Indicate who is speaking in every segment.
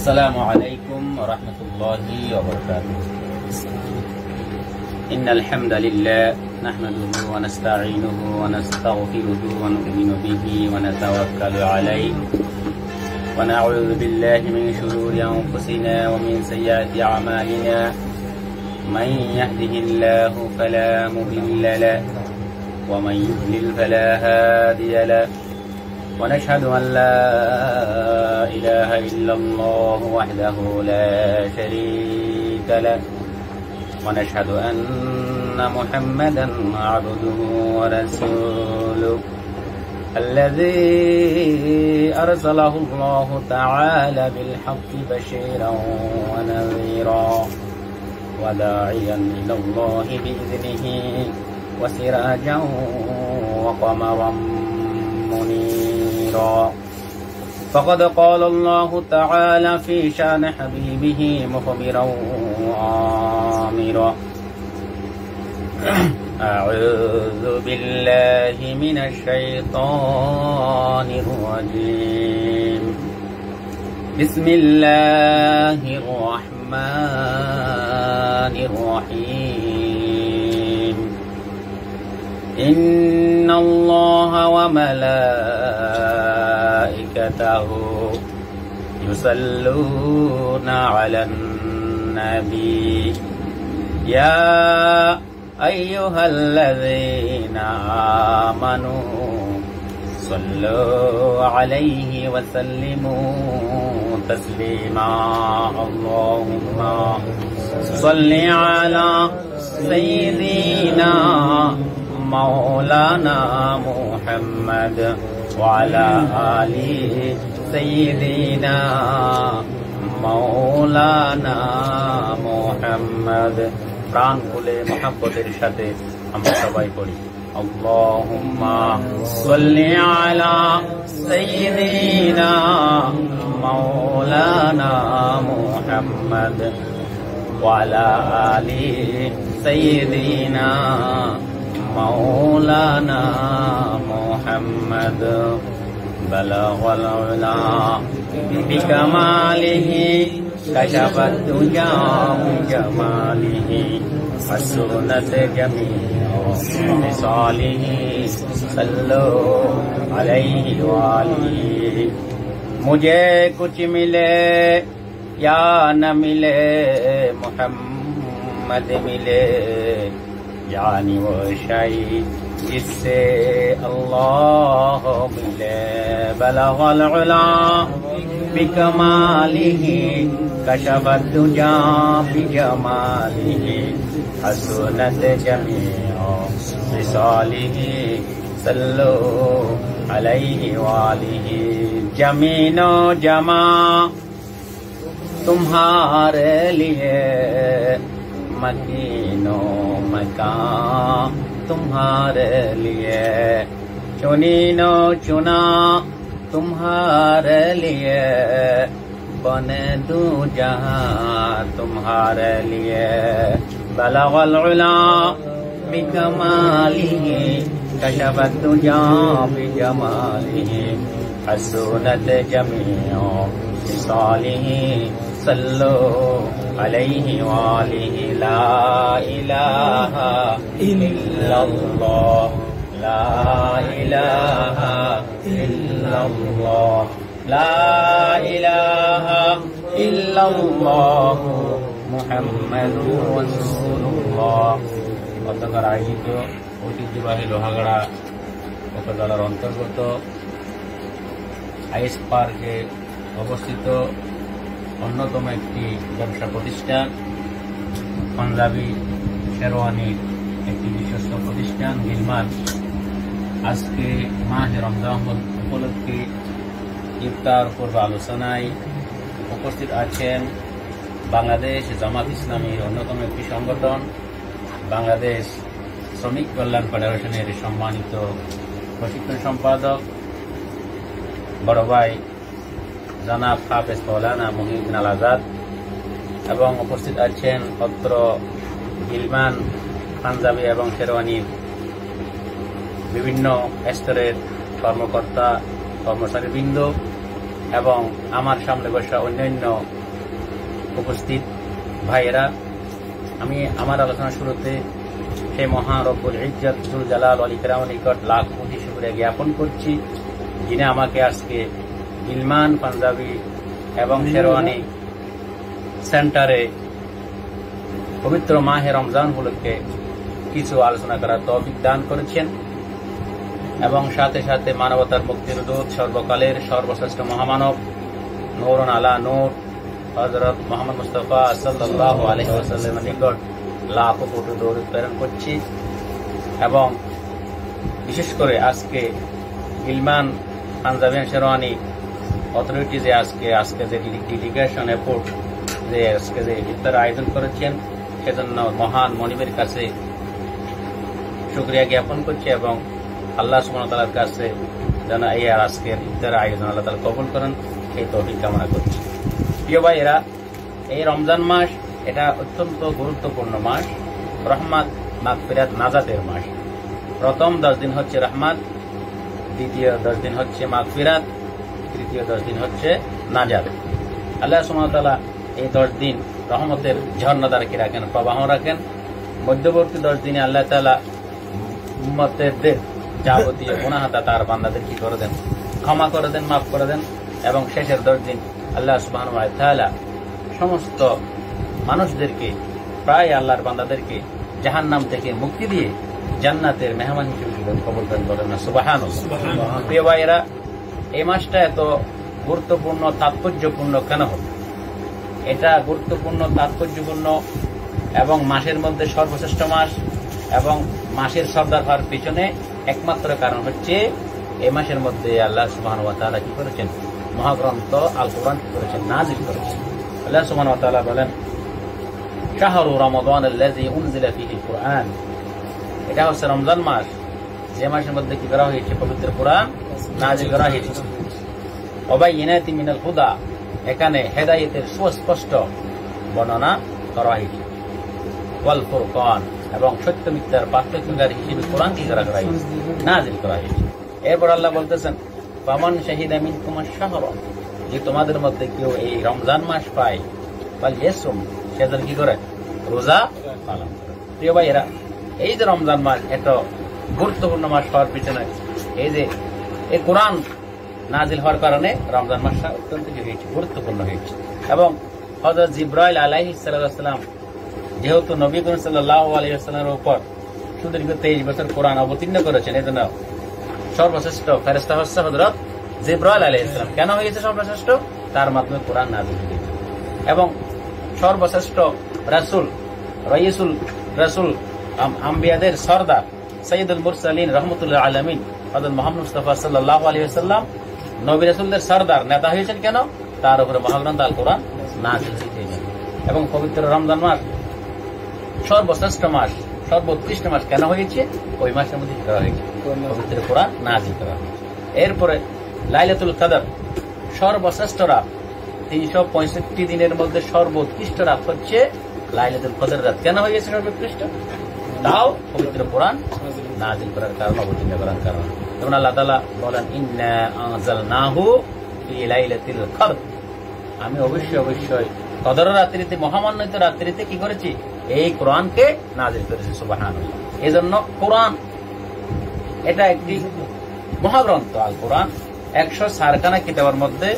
Speaker 1: السلام عليكم ورحمة الله وبركاته. إن الحمد لله نحمده ونستعينه ونستغفره ونؤمن به ونتوكل عليه ونعوذ بالله من شرور أنفسنا ومن سيئات أعمالنا. من يهده الله فلا مضل له ومن يضلل فلا هادي له. ونشهد أن لا إله إلا الله وحده لا شريك له ونشهد أن محمدا عبده ورسوله الذي أرسله الله تعالى بالحق بشيرا ونذيرا وداعيا إلى الله بإذنه وسراجا وقمرا منيرا. فقد قال الله تعالى في شأن حبيبه مخبرا وآمرا: أعوذ بالله من الشيطان الرجيم. بسم الله الرحمن الرحيم. إن الله وملائكته يصلون على النبي يا أيها الذين آمنوا صلوا عليه وسلموا تسليما. اللهم صل على سيدنا مولانا محمد وعلى آل سيدنا مولانا محمد. প্রাণ খুলে মহব্বতের সাথে আমরা সবাই পড়ি: আল্লাহুম্মা সাল্লি আলা সাইয়্যিদিনা মাওলানা মুহাম্মদ ওয়া আলা আলি সাইয়্যিদিনা মাওলানা মুহাম্মদ। বালাগাল উলা বিকামালিহি كشفت الدجى بجماله حسنت جميع خصاله صلوا عليه وآله. मुझे कुछ मिले या न मिले मोहम्मद मिले, यानी वो शई जिससे अल्लाह मिले। बलगल उला बिकमालिही कशफत दुजा बिजमालिही हसनत जमीअ खिसालिही सल्लु अलैहि वालिही। जमीनो जमा तुम्हारे लिए, मकीनो मकान तुम्हारे लिए, चुनीनो चुना तुम्हारे लिए, बने दू जहां तुम्हारे लिए। बलगल उला बिकमालिही कशफत दुजा बिजमालिही हसनत जमीअ खिसालिही सल्लु अलैहि वालिही। ला इलाहा इल्लल्लाह, ला इलाहा इल्लल्लाह, ला इलाहा इल्लल्लाह মুহাম্মাদুর রাসূলুল্লাহ। গতকাল আয়োজিত ঐতিহ্যবাহী লোহাগাড়া উপজেলার অন্তর্গত আইস পার্কে অবস্থিত অন্যতম একটি ব্যবসা প্রতিষ্ঠান, পাঞ্জাবি শেরওয়ানির একটি বিশ্বস্ত প্রতিষ্ঠান গিলমান, আজকে মাহে রমজান উপলক্ষে ইফতার পূর্ব আলোচনায় উপস্থিত আছেন বাংলাদেশ জামাত ইসলামীর অন্যতম একটি সংগঠন, বাংলাদেশ শ্রমিক কল্যাণ ফেডারেশনের সম্মানিত প্রশিক্ষণ সম্পাদক বড় ভাই জনাব হাফেজ মৌলানা মুহিউদ্দিন আল আজাদ, এবং উপস্থিত আছেন অত্র গিলমান পাঞ্জাবি এবং শেরওয়ানির বিভিন্ন স্তরের কর্মকর্তা কর্মচারীবৃন্দ এবং আমার সামনে বসা অন্যান্য উপস্থিত ভাইয়েরা, আমি আমার আলোচনা শুরুতে সেই মহা রব্বুল ইজ্জত জুল জালাল ওয়াল ইকরামের নিকট লাখ কোটি শুকরিয়া জ্ঞাপন করছি, যিনি আমাকে আজকে ইলমান পাঞ্জাবি এবং শেরওয়ানি সেন্টারে পবিত্র মাহে রমজান উপলক্ষে কিছু আলোচনা করার তৌফিক দান করেছেন এবং সাথে সাথে মানবতার মুক্তির দূত, সর্বকালের সর্বশ্রেষ্ঠ মহামানব নূরুন আলা নূর হযরত মুহাম্মদ মুস্তাফা সাল্লাল্লাহু আলাইহি ওয়াসাল্লামের নিকট লাখ কোটি দরুদ প্রেরণ করছি। এবং বিশেষ করে আজকে ইলমান পাঞ্জাবি শেরওয়ানি অথরিটি যে আজকে যে ডেলিগেশন এফোর্ট যে আজকে যে ইফতার আয়োজন করেছেন, সেজন্য মহান মনিবের কাছে শুকরিয়া জ্ঞাপন করছি এবং আল্লাহ সুবহানাহু ওয়া তাআলার কাছে যেন এই আজকের ইফতার আয়োজন আল্লাহ তাআলা কবুল করেন, এই তৌফিক কামনা করছি। প্রিয় ভাইয়েরা, এই রমজান মাস এটা অত্যন্ত গুরুত্বপূর্ণ মাস, রহমত, মাগফিরাত, নাজাতের মাস। প্রথম 10 দিন হচ্ছে রহমত, দ্বিতীয় 10 দিন হচ্ছে মাগফিরাত, তৃতীয় 10 দিন হচ্ছে নাজাত। আল্লাহ সুবহানাহু ওয়া তাআলা এই 10 দিন রহমতের ঝর্ণাদার কি রাখেন, প্রবাহ রাখেন। মধ্যবর্তী 10 দিনে আল্লাহ তাআলা উম্মতের যাবতীয় গুনাহতা তার বান্দাদের কি করে দেন, ক্ষমা করে দেন, মাফ করে দেন। এবং শেষের 10 দিন আল্লাহ সুবহানাহু ওয়া তাআলা সমস্ত মানুষদেরকে, প্রায় আল্লাহর বান্দাদেরকে জাহান্নাম থেকে মুক্তি দিয়ে জান্নাতের মেহমান হিসেবে কবুল করেন, বলেন না সুবহানাল্লাহ। প্রিয় ভাইয়েরা, এই মাসটা এত গুরুত্বপূর্ণ, তাৎপর্যপূর্ণ কেন হবে? এটা গুরুত্বপূর্ণ, তাৎপর্যপূর্ণ এবং মাসের মধ্যে সর্বশ্রেষ্ঠ মাস এবং মাসের সর্দার হওয়ার পিছনে একমাত্র কারণ হচ্ছে এই মাসের মধ্যে আল্লাহ সুবহানাহু ওয়া তাআলা কি করেছেন, মহাগ্রন্থ আল কোরআন কি করেছেন, নাযিল করেছেন। আল্লাহ সুবহানাহু ওয়া তাআলা বলেন, শাহরু রমাদান আল্লাযী উনজিলা ফীহিল কুরআন। এটা হচ্ছে রমজান মাস, যে মাসের মধ্যে কি করা হয়েছে, পবিত্র কোরআন নাযিল করা হয়েছে। ওয়াবাইয়িনাতি মিনাল হুদা, এখানে হেদায়েতের সুস্পষ্ট বর্ণনা করা হয়েছে। ওয়াল ফুরকান, এবং সত্য মিথ্যার পার্থক্যকারী হিসেবে কোরআন কি করা হয়েছে, নাযিল করা হয়েছে। এরপর আল্লাহ বলতেছেন, ফামান শাহিদা মিনকুম আশ-শাহরা, যে তোমাদের মধ্যে কেউ এই রমজান মাস পায়, ফালইয়াসুম, সে যেন কি করে, রোজা পালন করে। প্রিয় ভাইয়েরা, এই যে রমজান মাস এত গুরুত্বপূর্ণ মাস হওয়ার পিছনে এই যে এই কোরআন নাযিল হওয়ার কারণে রমজান মাসটা অত্যন্ত গুরুত্বপূর্ণ হয়েছে। এবং হযরত জিবরাইল আলাইহিস সালাম যেহেতু নবী করিম সাল্লাল্লাহু আলাইহি ওয়াসাল্লামের উপর সুদীর্ঘ 23 বছর কোরআন অবতীর্ণ করেছেন, এজন্য সর্বশ্রেষ্ঠ ফেরেশতা হচ্ছে হযরত জিবরাইল আলাইহিস সালাম। কেন হয়েছে সর্বশ্রেষ্ঠ? তার মাধ্যমে কোরআন নাযিল হয়েছে। এবং সর্বশ্রেষ্ঠ রাসূল, রাইসুল রাসূল, আম্বিয়াদের সরদার, সাইয়্যিদুল মুরসালিন রাহমাতুল্লিল আলামিন হযরত মুহাম্মদ মুস্তাফা সাল্লাল্লাহু আলাইহি ওয়াসাল্লাম নবী রাসূলদের সরদার, নেতা হয়েছেন। কেন? তার উপরে মহাগ্রন্থ আল কোরআন নাযিল হয়েছে। এবং পবিত্র রমজান মাস সর্বশ্রেষ্ঠ মাস, সর্বোৎকৃষ্ট মাস কেন হয়েছে? ওই মাসের মধ্যে করা হয়েছে, পবিত্র কোরআন নাযিল করা হয়েছে। এরপরে লাইলাতুল কদর, সর্বশ্রেষ্ঠ রাত, 365 দিনের মধ্যে সর্বোৎকৃষ্ট রাত হচ্ছে লাইলাতুল কদর রাত। কেন হয়েছে সর্বোৎকৃষ্ট? তাও পবিত্র কোরআন নাযিল করার কারণে, অবতীর্ণ করার কারণে। যেমন আল্লাহ তাআলা বলেন, ইন্না আনজালনাহু ফি লাইলাতিল কদর, আমি অবশ্যই কদর রাত্রিতে, মহামান্বিত রাত্রিতে কি করেছি, এই কোরআনকে নাযিল করেছি। সুবহানাল্লাহ। এজন্য কোরআন এটা একটি মহাগ্রন্থ। আল কোরআন 104খানা কিতাবের মধ্যে,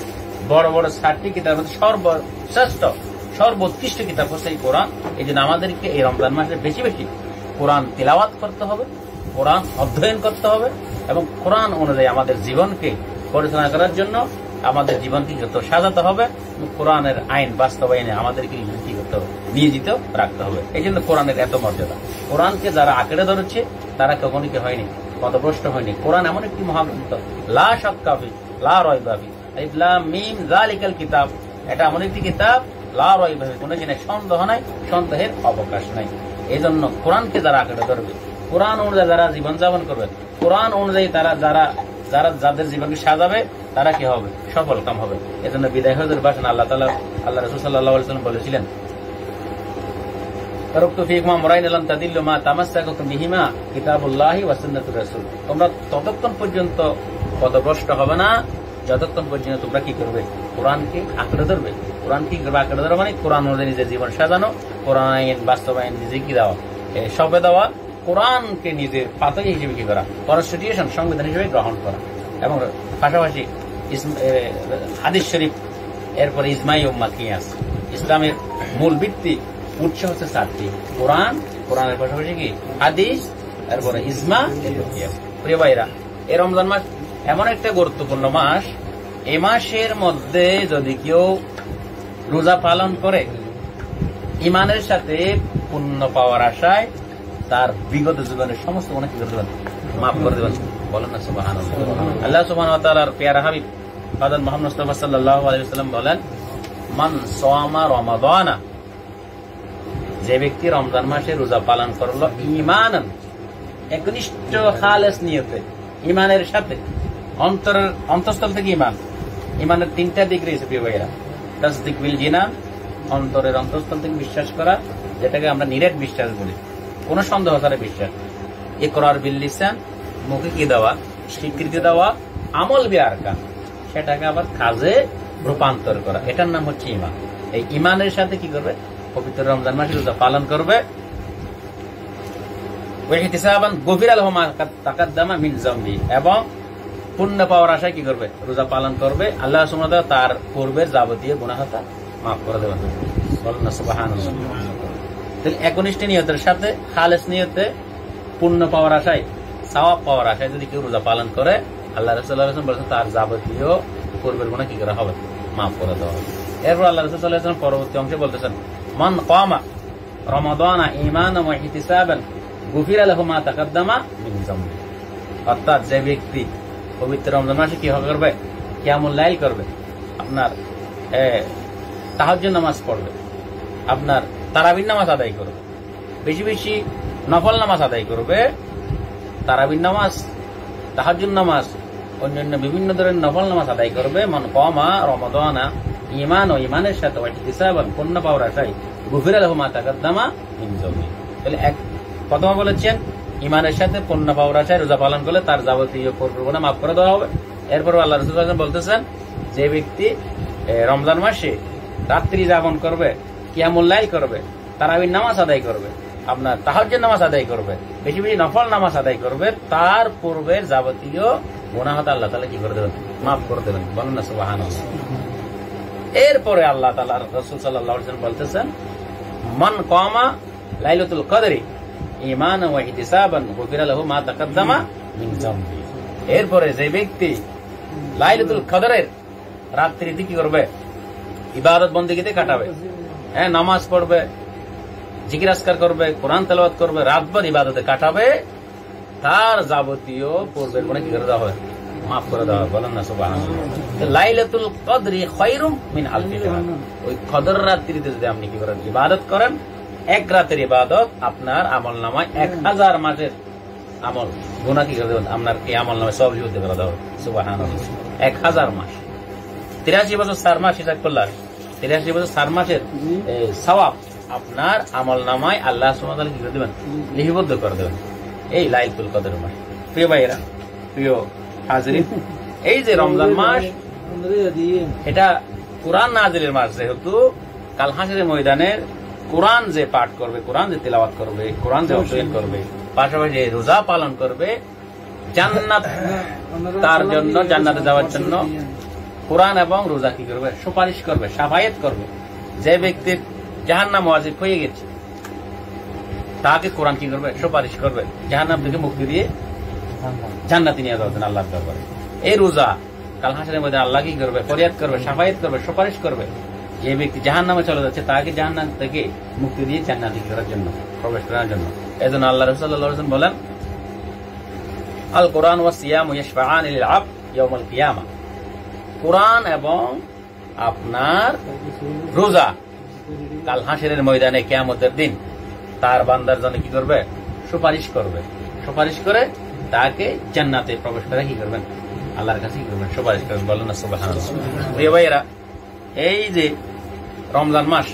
Speaker 1: বড় বড় 60টি কিতাবের মধ্যে সর্বশ্রেষ্ঠ, সর্বোৎকৃষ্ট কিতাব হচ্ছে এই কোরআন। এই জন্য আমাদেরকে এই রমজান মাসে বেশি বেশি কোরআন তিলাওয়াত করতে হবে, কোরআন অধ্যয়ন করতে হবে এবং কোরআন অনুযায়ী আমাদের জীবনকে পরিচালনা করার জন্য আমাদের জীবনকে যত সাজাতে হবে, কোরআনের আইন বাস্তবায়নে আমাদেরকে কি করতে হবে, নিয়োজিত রাখতে হবে। এই জন্য কোরআনের এত মর্যাদা। কোরআনকে যারা আঁকড়ে ধরেছে তারা কখনই কি হয়নি, পথভ্রষ্ট হয়নি। কোরআন এমন একটি মহাগ্রন্থ, লা শাক্কা ফি, লা রাইবা ফি, আলিফ লাম মিম যালিকাল কিতাব, এটা এমন একটি কিতাব, লা রাইবা ফি, কোনো জিনিস সন্দেহ নাই, সন্দেহের অবকাশ নাই। এই জন্য কোরআনকে যারা আঁকড়ে ধরবে, কোরআন অনুযায়ী যারা জীবনযাপন করবে, কোরআন অনুযায়ী তারা যাদের জীবনকে সাজাবে, তারা কি হবে, সফল কাম হবে। এজন্য বিদায় হজের ভাষণ আল্লাহ রাসূল সাল্লাল্লাহু আলাইহি ওয়াসাল্লাম বলেছিলেন, তারাকতু ফীকুম আমরাইন লান তাদিল্লু মা তামাসসাকাতুম বিহিমা কিতাবুল্লাহি ওয়া সুন্নাতুর রাসূল। তোমরা ততক্ষণ পর্যন্ত পথভ্রষ্ট হবে না যতক্ষণ পর্যন্ত তোমরা কি করবে, কোরআনকে আঁকড়ে ধরবে। কোরআন কি করবে, আঁকড়ে ধরো মানে কোরআন অনুযায়ী নিজের জীবন সাজানো, কোরআন আইন বাস্তবায়ন নিজে কি দেওয়া, সবে দেওয়া, কোরআনকে নিজের পাথরী হিসেবে কি করা, কনস্টিটিউশন সংবিধান হিসেবে গ্রহণ করা, এবং পাশাপাশি হাদিস শরীফ, এরপরে ইজমাই উম্মাহ কিয়াস। ইসলামের মূল ভিত্তি উৎস হচ্ছে 4টি, কোরআন, কোরআনের পাশাপাশি কি হাদিস, এরপরে ইজমা, এরপর কিয়াস। প্রিয় ভাইরা, এই রমজান মাস এমন একটা গুরুত্বপূর্ণ মাস, এই মাসের মধ্যে যদি কেউ রোজা পালন করে ইমানের সাথে পুণ্য পাওয়ার আশায়, তার বিগত জীবনের সমস্ত গুনাহ কি করে দেবেন, মাফ করে দেবেন। বলেন না সুবহানাল্লাহ। আল্লাহ সুবহানাহু ওয়া তাআলার পেয়ারা হাবিব হযরত মুহাম্মদ মুস্তাফা সাল্লাল্লাহু আলাইহি ওয়াসাল্লাম বলেন, মান সাওমা রমাদানা, যে ব্যক্তি রমজান মাসে রোজা পালন করলো ঈমানান, একনিষ্ঠ খালেস নিয়তে, ঈমানের সাথে, অন্তঃস্থল থেকে ঈমান। ঈমানের 3টা দিক রয়েছে প্রিয় ভাইরা। তাসদিক বিল জিনান, অন্তরের অন্তঃস্থল থেকে বিশ্বাস করা, যেটাকে আমরা নিরেট বিশ্বাস বলি, কোন সন্দেহ ছাড়া বিশ্বাস। ইকরার বিল লিসান, মুখে কি দেওয়া, স্বীকৃতি দেওয়া, আমল বি আরকান, সেটাকে আবার কাজে রূপান্তর করা, এটার নাম হচ্ছে ঈমান। এই ঈমানের সাথে কি করবে, পবিত্র রমজান মাসে রোজা পালন করবে। ওয়াহতিসাবান গফিরা লাহু মা তাকাদ্দামা মিন যামবি, এবং পুণ্য পাওয়ার আশায় কি করবে, রোজা পালন করবে। আল্লাহ সুবহানাহু ওয়া তাআলা তার পূর্বের যাবতীয় গুনাহটা মাফ করে দেবেন। বলেন না সুবহানাল্লাহ। তাহলে একনিষ্ঠ নিয়তের সাথে, খালেস নিয়তে, পুণ্য পাওয়ার আশায়, সওয়াব পাওয়ার আশায় যদি কেউ রোজা পালন করে, আল্লাহ রাসূল সাল্লাল্লাহু আলাইহি ওয়াসাল্লাম বলেছেন তার যাবতীয় পূর্বের গুনাহ কি করা হবে, মাফ করে দেওয়া হবে। এরপর আল্লাহ রাসূল সাল্লাল্লাহু আলাইহি ওয়াসাল্লাম পরবর্তী অংশে বলতেছেন, মান কামা রমাদানা ঈমানান ওয়া ইহতিসাবান গুফিরা লাহু মা তাকাদ্দামা মিন যামবি। অর্থাৎ যে ব্যক্তি পবিত্র রমজান মাসে কি করবে, কিয়ামুল লাইল করবে, আপনার তাহাজ্জুদ নামাজ পড়বে, আপনার তারাবির নামাজ আদায় করবে, বেশি বেশি নফল নামাজ আদায় করবে। তারাবির নামাজ, তাহাজ্জুদ নামাজ, অন্যান্য বিভিন্ন ধরনের নফল নামাজ আদায় করবে। মান কামা রমাদানা ঈমান ও ঈমানের সাথে ওয়া ইহতিসাবান, পুণ্য পাওয়ার আশায়, গুফিরা লাহু মা তাকাদ্দামা মিন যামবি। তাহলে প্রথমে বলেছেন ঈমানের সাথে পুণ্য পাওয়ার আশায় রোজা পালন করলে তার যাবতীয় পূর্বের গুনাহ মাফ করে দেওয়া হবে। এরপর আল্লাহ রাসূল সাল্লাল্লাহু আলাইহি ওয়াসাল্লাম বলতেছেন, যে ব্যক্তি রমজান মাসে রাত্রি যাপন করবে, কিয়ামুল লাইল করবে, তারাবির নামাজ আদায় করবে, আপনার তাহাজ্জুদ নামাজ আদায় করবে, বেশি বেশি নফল নামাজ আদায় করবে, তার পূর্বের যাবতীয় গুনাহটা আল্লাহ তাআলা কি করে দেবেন, মাফ করে দেবেন। বলেন না সুবহানাল্লাহ। এরপরে আল্লাহ তাআলা রাসূল সাল্লাল্লাহু আলাইহি ওয়াসাল্লাম বলতেছেন, মান কামা লাইলাতুল কদরি ঈমানান ওয়া ইহতিসাবান গুফিরা লাহু মা তাকাদ্দামা মিন যামবি। এরপরে যে ব্যক্তি লাইলাতুল কদরের রাত্রিতে কি করবে, ইবাদত বন্দেগীতে কাটাবে, নামাজ পড়বে, জিকির আজকার করবে, কোরআন তেলাওয়াত করবে, রাতভর ইবাদতে কাটাবে, তার যাবতীয় পূর্বের গুনাহ কি করে দেওয়া হবে, মাফ করে দেওয়া হবে। বলেন না সুবহানাল্লাহ। লাইলাতুল কদরি খায়রুম মিন আলফি শাহর। ওই কদর রাত্রিতে যদি আপনি কি করেন, ইবাদত করেন, এক রাতের ইবাদত আপনার আমলনামায় 1000 মাসের আমল গুনাহ কি করে দেবেন, আপনার এই আমলনামায় সব লিখতে করে দেওয়া হবে। সুবহানাল্লাহ। 1000 মাস, 83 বছর 4 মাস হিসাব করলে 83 বছর 4 মাসের সওয়াব আপনার আমলনামায় আল্লাহ সুবহানাহু ওয়া তাআলা কি করে দেবেন, লিপিবদ্ধ করে দেবেন। এই লাইলাতুল কদর মাস। প্রিয় ভাইয়েরা, প্রিয় হাজিরিন, এই যে রমজান মাস, এটা কোরআন নাজিলের মাস, যেহেতু কাল হাসরের ময়দানে কোরআন যে পাঠ করবে, কোরআন যে তেলাওয়াত করবে, কোরআন যে অধ্যয়ন করবে, পাশাপাশি রোজা পালন করবে, জান্নাত তার জন্য, জান্নাতে যাওয়ার জন্য কোরআন এবং রোজা কি করবে, সুপারিশ করবে, শাফায়াত করবে। যে ব্যক্তির জাহান্নাম ওয়াজিব হয়ে গেছে, তাকে কোরআন কি করবে, সুপারিশ করবে, জাহান্নাম থেকে মুক্তি দিয়ে জান্নাতে নিয়ে যাওয়ার জন্য আল্লাহর দরবারে। এই রোজা কাল হাসরের মধ্যে আল্লাহ কি করবে, ফরিয়াদ করবে, শাফায়াত করবে, সুপারিশ করবে। যে ব্যক্তি জাহান্নামে চলে যাচ্ছে, তাকে জাহান্নাম থেকে মুক্তি দিয়ে জান্নাতে করার জন্য, প্রবেশ করার জন্য। এজন্য আল্লাহ রাসূল সাল্লাল্লাহু আলাইহি ওয়াসাল্লাম বলেন, আল কোরআন ওয়া সিয়ামু ইয়াশফাআনি লিল আবদ ইয়াউমাল কিয়ামা। কোরআন এবং আপনার রোজা কাল হাসরের ময়দানে কিয়ামতের দিন তার বান্দার জন্য কি করবে, সুপারিশ করবে। সুপারিশ করে তাকে জান্নাতে প্রবেশ করে কি করবেন, আল্লাহর কাছে কি করবেন, সুপারিশ করবেন। বলেন না সুবহানাল্লাহ। প্রিয় ভাইয়েরা, এই যে রমজান মাস,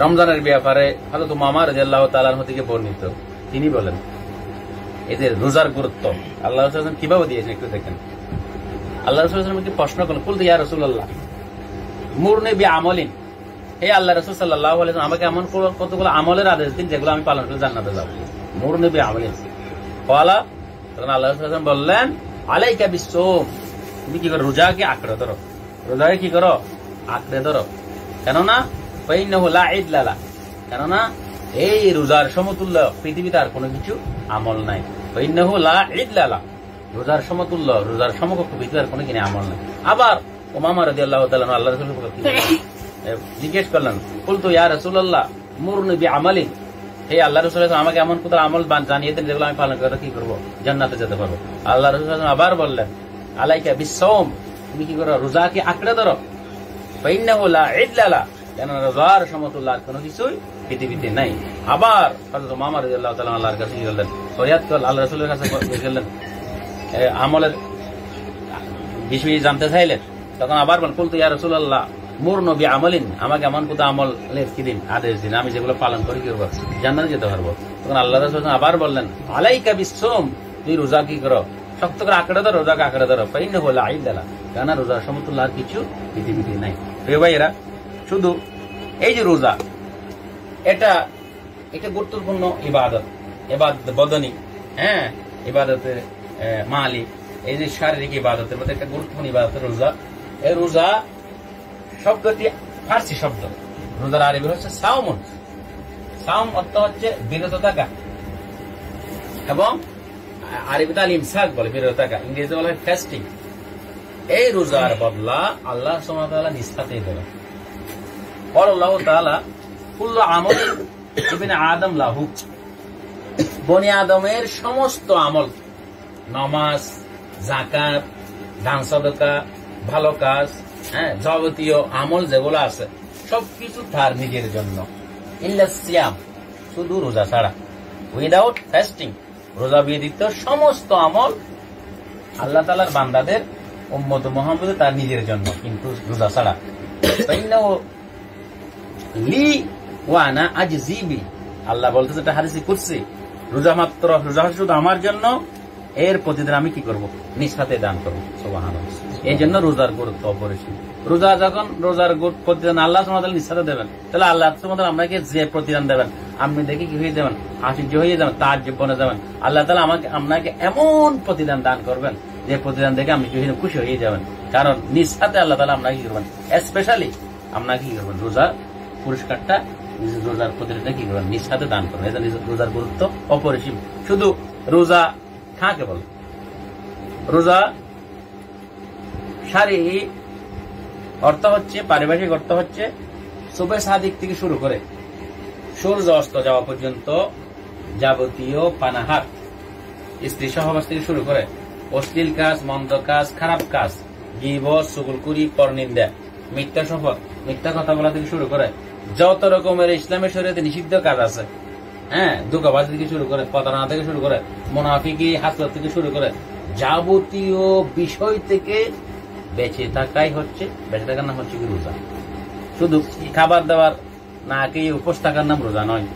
Speaker 1: রমজানের ব্যাপারে হযরত উমামা রাদিয়াল্লাহু তাআলা আনহু থেকে বর্ণিত, তিনি বলেন, এদের রোজার গুরুত্ব আল্লাহ কিভাবে দিয়েছেন একটু দেখেন। আল্লাহ রাসূল সাল্লাল্লাহু আলাইহি ওয়াসাল্লাম প্রশ্ন করলেন, কুলতু ইয়া রাসূলুল্লাহ মুরনি বিআমালিন, হে আল্লাহ রাসূল সাল্লাল্লাহু আলাইহি ওয়াসাল্লাম আমাকে এমন কতগুলো আমলের আদেশ দিন যেগুলো আমি পালন করে জান্নাতে যাব। মুরনি বিআমালিন ক্বালা, তখন আল্লাহ রাসূল সাল্লাল্লাহু আলাইহি ওয়াসাল্লাম বললেন, আলাইকা বিসসাওম, তুমি কি করো, রোজাকে আঁকড়ে ধরো, রোজাকে কি করো, আঁকড়ে ধরো। কেননা ফাইন্নাহু লা ইদলা লা, কেননা এই রোজার সমতুল্য পৃথিবীতে আর কোনো কিছু আমল নাই। ফাইন্নাহু লা ইদলা লা, রোজার সমতুল্য, রোজার সমকক্ষ পৃথিবীতে আর কোনো কিনে আমল নাই। আবার উমামা রাদিয়াল্লাহু তাআলা আল্লাহ রাসূলকে জিজ্ঞেস করলেন, কুলতু ইয়া রাসূলুল্লাহ মুরনি বিআমালিন, হে আল্লাহ রাসূল আমাকে এমন কোন আমল জানিয়ে দেন যেগুলো আমি পালন করে কি করব, জান্নাতে যেতে পারবো। আল্লাহ রাসূল আবার বললেন, আলাইকা বিসসাওম, তুমি কি করো, রোজাকে আঁকড়ে ধরো। ফাইন্নাহু লা ইদলা লা, কেন রোজার সমতুল্য আর কোনো কিছুই পৃথিবীতে নাই। আবার হযরত উমামা রাদিয়াল্লাহু তাআলা আল্লাহর কাছে গেলেন, ফরিয়াদ করলেন, আল্লাহ রাসূলের কাছে গেলেন, আমলের বিষয়ে জানতে চাইলেন। তখন আবার বলেন, কুলতু ইয়া রাসূলুল্লাহ মুরনি বিআমালিন, আমাকে এমন কোন আমলের কি দিন, আদেশ দিন আমি যেগুলো পালন করি কি করবো, জান্নাতে যেতে পারবো। তখন আল্লাহ রাসূল আবার বললেন, আলাইকা বিসসাওম, তুই রোজা কি করো, শক্ত করে আঁকড়ে ধরো, রোজাকে আঁকড়ে ধরো। ফাইন্নাহু লা ইদলা লা, কেন রোজার সমতুল্য আর কিছু পৃথিবীতে নাই। প্রিয় ভাইয়েরা, শুধু এই যে রোজা, এটা একটা গুরুত্বপূর্ণ ইবাদত, ইবাদত বদনী, হ্যাঁ, ইবাদতের মালি, এই যে শারীরিক ইবাদতের মধ্যে একটা গুরুত্বপূর্ণ ইবাদত রোজা। এই রোজা শব্দটি ফার্সি শব্দ, রোজার আরবি হচ্ছে সাওমুন। সাওম অর্থ হচ্ছে বিরত থাকা, এবং আরবিতে আল ইমসাক বলে বিরত থাকা, ইংরেজিতে বলা হয় ফাস্টিং। এই রোজার বদলা আল্লাহ সুবহানাহু ওয়া তাআলা নিজ হাতেই দেবেন। আল্লাহু তাআলা কুল্লু আমালিন ইবনে আদম লাহু, বনি আদমের সমস্ত আমল, নামাজ, যাকাত, দান সদকা, ভালো কাজ, হ্যাঁ, যাবতীয় আমল যেগুলো আছে সবকিছু তার নিজের জন্য। ইল্লা সিয়াম, শুধু রোজা ছাড়া, উইদাউট ফাস্টিং, রোজা ব্যতীত সমস্ত আমল আল্লাহ তাআলার বান্দাদের উম্মত মুহাম্মদের তার নিজের জন্য, কিন্তু রোজা ছাড়া। ফাইন্নাহু লি ওয়া আনা আজজি বি, আল্লাহ বলতেছে এটা হাদিসে কুদসি, রোজা মাত্র, রোজা শুধু আমার জন্য, এর প্রতিদিন আমি কি করব, নিজ হাতে দান করবো। সুবহানাল্লাহ। এই জন্য রোজার গুরুত্ব অপরিসীম। রোজা যখন রোজার প্রতিদান আল্লাহ সুবহানাহু ওয়া তাআলা নিজ হাতে দেবেন, তাহলে আল্লাহ সুবহানাহু ওয়া তাআলা আপনাকে যে প্রতিদান দেবেন আপনি দেখে কি হয়ে যাবেন, আশ্চর্য হয়ে যাবেন, তার জীবনে যাবেন। আল্লাহ তাআলা আপনাকে এমন প্রতিদান দান করবেন যে প্রতিদান দেখে আপনি খুশি হয়ে যাবেন, কারণ নিজ হাতে আল্লাহ তাআলা আপনাকে কি করবেন, স্পেশালি আপনাকে কি করবেন, রোজার পুরস্কারটা, রোজার প্রতিদানটা কি করবেন, নিজ হাতে দান করবেন। এটা রোজার গুরুত্ব অপরিসীম। শুধু রোজা কাকে বলে, রোজা শারীরিক অর্থ হচ্ছে, পারিভাষিক অর্থ হচ্ছে সুবহ সাদিক থেকে শুরু করে সূর্য অস্ত যাওয়া পর্যন্ত যাবতীয় পানাহার, স্ত্রী সহবাস থেকে শুরু করে অশ্লীল কাজ, মন্দ কাজ, খারাপ কাজ, গীবত, চুগলখুরি, পরনিন্দা, মিথ্যা শপথ, মিথ্যা কথা বলা থেকে শুরু করে যত রকমের ইসলামের শরীয়তে নিষিদ্ধ কাজ আছে, হ্যাঁ, ধোঁকাবাজি থেকে শুরু করে, প্রতারণা থেকে শুরু করে, মুনাফিকি, হাসরত থেকে শুরু করে যাবতীয় বিষয় থেকে বেঁচে থাকাই হচ্ছে, বেঁচে থাকার নাম হচ্ছে কি রোজা। শুধু খাবার দাবার না খেয়ে উপোস থাকার নাম রোজা নয়।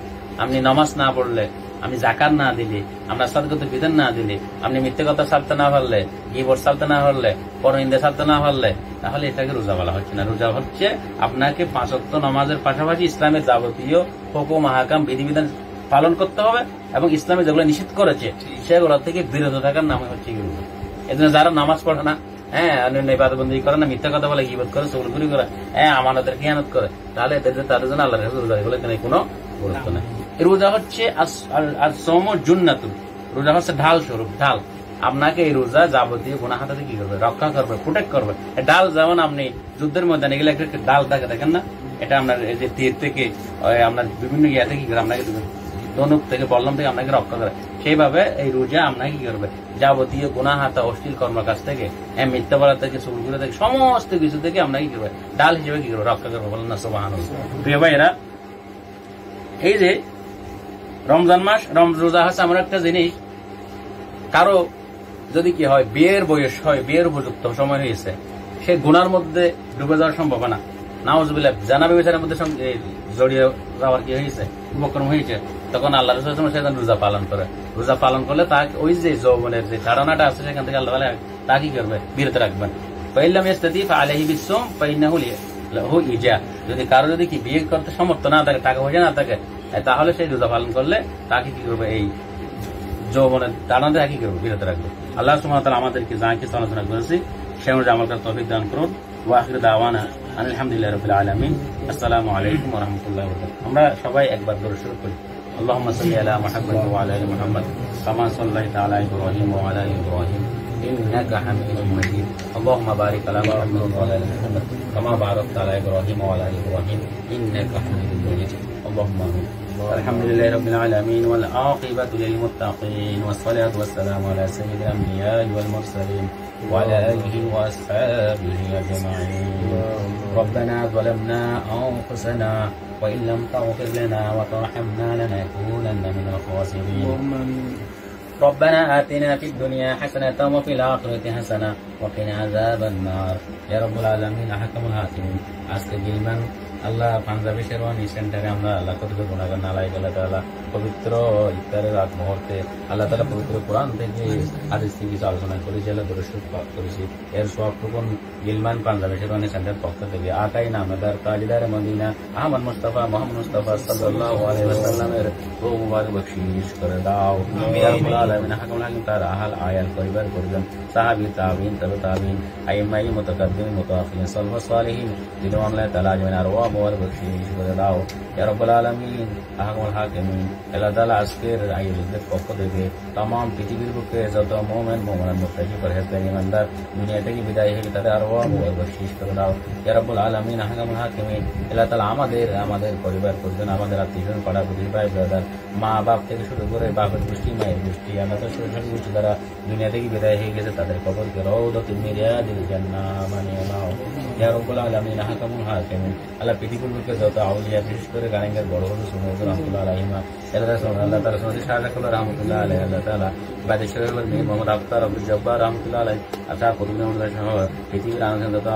Speaker 1: আপনি নামাজ না পড়লে, আপনি যাকাত না দিলে, আমরা সাদকাত বিধান না দিলে, আপনি মিথ্যে কথা ছাড়তে না পারলে, গীবত ছাড়তে না পারলে, পরনিন্দা ছাড়তে না পারলে, তাহলে এটাকে রোজা বলা হচ্ছে না। রোজা হচ্ছে আপনাকে 5 ওয়াক্ত নামাজের পাশাপাশি ইসলামের যাবতীয় হুকুম আহকাম বিধিবিধান পালন করতে হবে, এবং ইসলামে যেগুলো নিষেধ করেছে সেগুলো থেকে বিরত থাকার নাম হচ্ছে কি রোজা। এজন্য যারা নামাজ পড়ে না, হ্যাঁ, অন্যান্য ইবাদতবন্দি করে না, মিথ্যা কথা বলে, গীবত করে, চুগলখুরি করে, হ্যাঁ, আমানতের খিয়ানত করে, তাহলে তাদের জন্য আল্লাহর কাছে রোজা এগুলো এখানে কোনো গুরুত্ব নেই। রোজা হচ্ছে আর-সাওমু জুন্নাতুন, রোজা হচ্ছে ঢাল স্বরূপ, ঢাল। আপনাকে এই রোজা যাবতীয় গুনাহ থেকে কি করবে, রক্ষা করবে, প্রোটেক্ট করবে। ঢাল যেমন আপনি যুদ্ধের ময়দানে গেলে একটা ঢাল থাকে, দেখেন না, এটা আপনার এই যে তীর থেকে, আপনার বিভিন্ন ইয়া থেকে কি করে, আপনাকে ধনুক থেকে, বল্লম থেকে আপনাকে রক্ষা করে। সেইভাবে এই রোজা আপনাকে কি করবে, যাবতীয় গুনাহ, অশ্লীল কর্মকাজ থেকে, মিথ্যা বলা থেকে, চুগলখুরি থেকে, সমস্ত কিছু থেকে আপনাকে কি করবে, ঢাল হিসেবে কি করবে, রক্ষা করবে। বলেন না সুবহানাল্লাহ। প্রিয় ভাইয়েরা, এই যে রমজান মাস, রোজা হচ্ছে এমন একটা জিনিস, কারো যদি কি হয়, বিয়ের বয়স হয়, বিয়ের উপযুক্ত সময় হয়েছে, সে গুনার মধ্যে ডুবে যাওয়ার সম্ভাবনা, নাউজুবিল্লাহ জানাবে বিচারের মধ্যে জড়িয়ে যাওয়ার কি হয়েছে, উপক্রম হয়েছে, তখন আল্লাহ রাসূল সাল্লাল্লাহু আলাইহি ওয়াসাল্লাম রোজা পালন করে। রোজা পালন করলে তাকে ওই যে যৌবনের যে ধারণাটা আছে সেখান থেকে আল্লাহ তাআলা তা কি করবে, বিরত রাখবেন। ফাইল্লাম ইস্তাতি ফাআলাইহি বিসসাম ফাইন্নাহু লাহু ইজা, যদি কারো যদি কি বিয়ে করতে সমর্থ না থাকে, টাকা পয়সা না থাকে, তাহলে সেই রোজা পালন করলে তাকে কি করবে, এই যৌবনের ধারণা থেকে কি করবে, বিরত রাখবে। আল্লাহ সুবহানাহু ওয়া তাআলা আমাদেরকে যা কিছু আলোচনা করেছি সে অনুযায়ী আমল করার তৌফিক দান করুন। ওয়া আখিরু দাওয়ানা আলহামদুলিল্লাহি রাব্বিল আলামিন। আসসালামু আলাইকুম ওয়া রাহমাতুল্লাহি ওয়া বারাকাতুহু। আমরা সবাই একবার দরুদ শরীফ পড়ি। আল্লাহুম্মা সাল্লি আলা মুহাম্মাদ ওয়া আলা আলি মুহাম্মাদ কামা সাল্লাইতা আলা ইব্রাহিম ওয়া আলা আলি ইব্রাহিম إنك حميد مجيد اللهم بارك على محمد وعلى آل محمد كما باركت على إبراهيم وعلى آل إبراهيم إنك حميد مجيد اللهم آمين. الحمد لله رب العالمين والعاقبة للمتقين والصلاة والسلام على سيد الأنبياء والمرسلين وعلى آله وأصحابه أجمعين. ربنا ظلمنا أنفسنا وإن لم تغفر لنا وترحمنا لنكونن من الخاسرين. ربنا آتنا في الدنيا حسنة وفي الآخرة حسنة وقنا عذاب النار. يا رب العالمين أحكم الحاكمين. আজকে গিলমান আল্লাহ পাঞ্জাবি শেরওয়ানি সেন্টারে আমরা আল্লাহ কতটুকু গুণাগার নালাই আল্লাহ তাআলা পবিত্র ইফতারের রাত মুহূর্তে আল্লাহ তাআলা পবিত্র কোরআন থেকে হাদিস থেকে কিছু আলোচনা করেছি, আল্লাহ দরুদ পাঠ করেছি। এর সবটুকুন গিলমান পাঞ্জাবি শেরওয়ানি সেন্টার পক্ষ থেকে আকাই নামদার তাজদার মদিনা আহমদ মুস্তাফা মোহাম্মদ মুস্তাফা সাল্লাল্লাহু আলাইহি ওয়াসাল্লামের রূহ মুবারক বখশিশ করে দাও। ইয়া রাব্বুল আলামিন হাকামুল হাকিম তার আহল আয়াল পরিবার পরিজন সাহাবী তাবিঈন তবে তাবিঈন আইম্মাই মুতাকাদ্দিমিন মুতাআখিরিন সালফুস সালিহিন দিনও আল্লাহ তাআলা আজমাইন আরওয়াহ মুবারক বখশিশ করে দাও। ইয়া রাব্বুল আলামিন হাকামুল হাকিমিন আল্লাহ তাআলা আজকের আয়োজনের পক্ষ থেকে तमाम পৃথিবীর বুকে যত মুমিন মুমিনাত মুত্তাকি পরহেজগার ইমানদার দুনিয়া থেকে বিদায় হয়ে তাদের আরওয়াহ মুবারক বখশিশ করে দাও। ইয়া রাব্বুল আলামিন হাকামুল হাকিমিন আল্লাহ তাআলা আমাদের পরিবার পরিজন আমাদের আত্মীয়স্বজন পাড়া প্রতিবেশী ভাই ব্রাদার মা বাপ থেকে শুরু করে বাপের গোষ্ঠী মায়ের গোষ্ঠী আল্লাহ তাআলা সব গোষ্ঠী যারা দুনিয়া থেকে বিদায় হয়ে গেছে তাদের কবরকে রওদাতুল মিরিয়াদিল জান্নাহ বানিয়ে নাও। ইয়া রাব্বুল আলামিন হাকামুল হাকিমিন আল্লাহ পৃথিবীর বুকে যত আউলিয়া বিশেষ করে গানেঙ্গার বড় বড় সুন্নত রাহমাতুল্লাহ আলাইহিমা আল্লাহ তাআলা সুন্নত শাহজালাল রাহমাতুল্লাহ আলাইহি আল্লাহ তাআলা বাদেশ্বরের মীর মোহাম্মদ আফতার আব্দুল জব্বার রাহমাতুল্লাহ আলাইহি আচ্ছা কতুবুল্লাহ সহ পৃথিবীর আনন্দ যত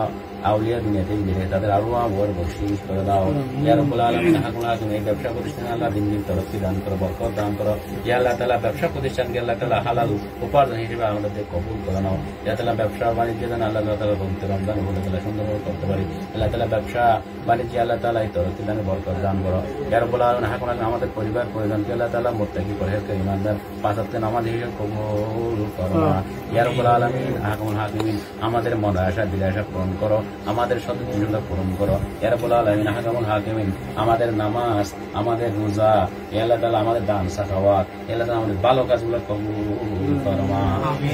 Speaker 1: আউলিয়া দুনিয়া থেকে বিদায় তাদের আরওয়াহ মুবারক বখশিশ করে দাও। ইয়া রাব্বুল আলামিন হাকামুল হাকিমিন এই ব্যবসা প্রতিষ্ঠান আল্লাহ দিন দিন তরক্কি দান করো, বরকত দান করো। ইয়া আল্লাহ তাআলা ব্যবসা প্রতিষ্ঠানকে আল্লাহ তাআলা হালাল উপার্জন হিসেবে আমাদের কবুল করে নাও। ইয়া তাআলা ব্যবসা বাণিজ্য যেন আল্লাহ তাআলা পবিত্র রমজান উপলক্ষে সুন্দরভাবে করতে পারি। আল্লাহ তাআলা ব্যবসা বাণিজ্য আল্লাহ তাআলা এই তরক্কি দানে বরকত দান করো। ইয়া রাব্বুল আলামিন হাকামুল হাকিমিন আমাদের পরিবার পরিজনকে আল্লাহ তাআলা মুত্তাকি পরহেজগার ইমানদার পাঁচ ওয়াক্ত নামাজ হিসেবে কবুল করো। ইয়া রাব্বুল আলামিন হাকামুল হাকিমিন আমাদের মন আশা বিলাসা পূরণ করো, আমাদের সততা পূরণ করো। ইয়া রাব্বুল আলামিন হাকামুল হাকিমিন আমাদের নামাজ আমাদের রোজা আল্লাহ তাআলা আমাদের দান সাখাওয়াত আল্লাহ তাআলা আমাদের ভালো কাজগুলো কবুল ফরমা।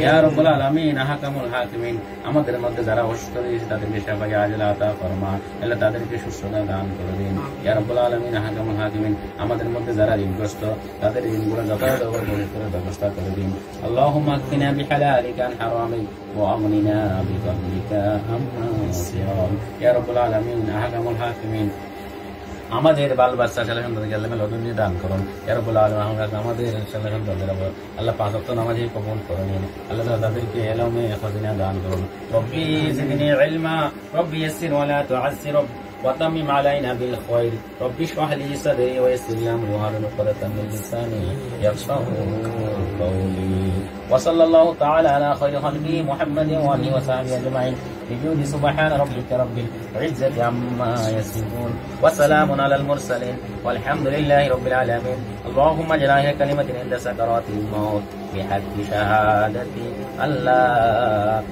Speaker 1: ইয়া রাব্বুল আলামিন হাকামুল হাকিমিন আমাদের মধ্যে যারা অসুস্থ রয়েছে তাদেরকে শিফায়ে আজলা আতা ফরমা, আল্লাহ তাদেরকে সুস্থতা দান করে দিন। ইয়া রাব্বুল আলামিন হাকামুল হাকিমিন আমাদের মধ্যে যারা ঋণগ্রস্ত তাদের ঋণগুলো যথাযথভাবে পরিশোধ করার ব্যবস্থা করে দিন। আল্লাহুম্মা আকফিনা বিহালালিকা আন হারামিক ওয়া আগনিনা বিফadlika আম্মা সিওয়াক। ইয়া রাব্বুল আলামিন হাকামুল হাকিমিন আমাদের বাল বাচ্চা ছেলে সন্তানকে আল্লাহ লদুনি দান করুন। ইয়া রাব্বুল আলামিন আমাদের ছেলে সন্তানদের আল্লাহ পাঁচ ওয়াক্ত নামাজ কবুল করে নিন। আল্লাহ তাদেরকে ইলমে খাজিনা দান করুন। রব্বি জিদনি ইলমা রব্বি ইয়াসসির ওয়া লা তু'আসসির وتمم علينا بالخير رب اشرح لي صدري ويسر لي امري واحلل عقدة من لساني يفقهوا قولي وصلى الله تعالى على خير خلقه محمد وآله وصحبه أجمعين بجود سبحان ربك رب العزة عما يصفون وسلام على المرسلين والحمد لله رب العالمين. اللهم اجعلها كلمة عند سكرات الموت بحق شهادة الله